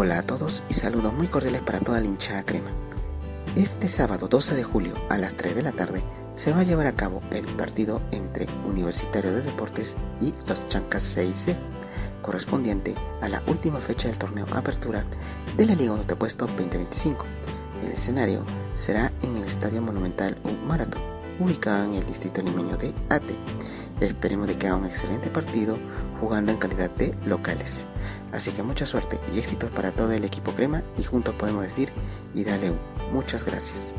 Hola a todos y saludos muy cordiales para toda la hinchada crema. Este sábado 12 de julio a las 3 de la tarde se va a llevar a cabo el partido entre Universitario de Deportes y los Chancas 6C, correspondiente a la última fecha del torneo Apertura de la Liga Onotepuesto 2025. El escenario será en el Estadio Monumental Marathon, ubicado en el distrito limeño de Ate. Esperemos de que haga un excelente partido jugando en calidad de locales. Así que mucha suerte y éxitos para todo el equipo crema y juntos podemos decir y dale muchas gracias.